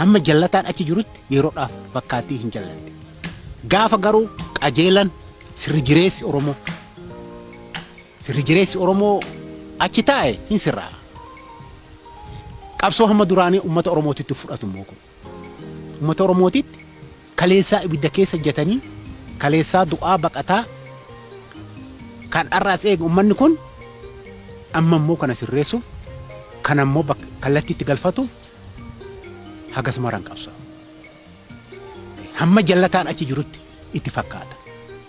hamma jallataan achi jirutti yeroodhaaf fakkaatii hin jallanne. Gaafa garuu qajeelan sirri jireessi Oromoo achi taa'e hin sirraa. Qabsoo hamma duraanii uummata Oromootitti fudhatu immoo kun. Uummata Oromootitti kaleessaa ibidda keessa jatanii kaleessaa du'aa baqataa kan arraas eegu uummanni kun amma immoo kana sirreessuuf kan ammoo kallattiitti galfatuuf hagas maran qabsaa. Hamma jallataan achi jirutti itti fakkaata.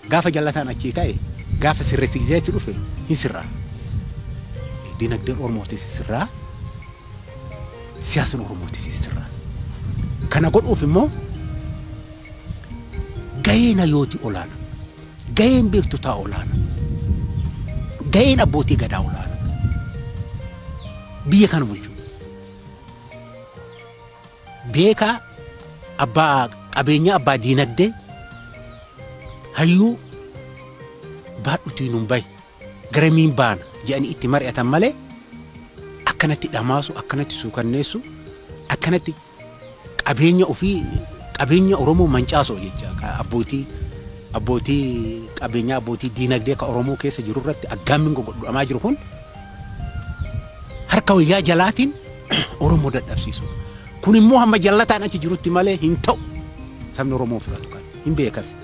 Gaafa jallataan achi ka'e gaafa sirreessi dhufe hin sirraa. Dinagdeen Oromootis sirraa. Siyaasni Oromootis sirraa. Kana godhuuf immoo gaheen hayyooti olaana. Gaheen beektotaa olaana. Gaheen abbootii gadaa olaana. Biyya kana bulchu. Beekaa abbaa qabeenya abbaa diinagdee hayyuu baadhutiin hin bahi garamiin baana jedhanii itti mari'atan malee akkanatti dhamaasu akkanatti suukanneessu akkanatti qabeenya ofii qabeenya Oromoo mancaasoo jecha abbootii qabeenya abbootii diinagdee ka Oromoo keessa jiru irratti aggaammin godhamaa jiru kun harka wayyaa jalaatiin Oromoo dadhabsiisu. Kun immoo hamma jallataan achi jirutti malee hin ta'u sabni Oromoo fudhatu kan hin beekas.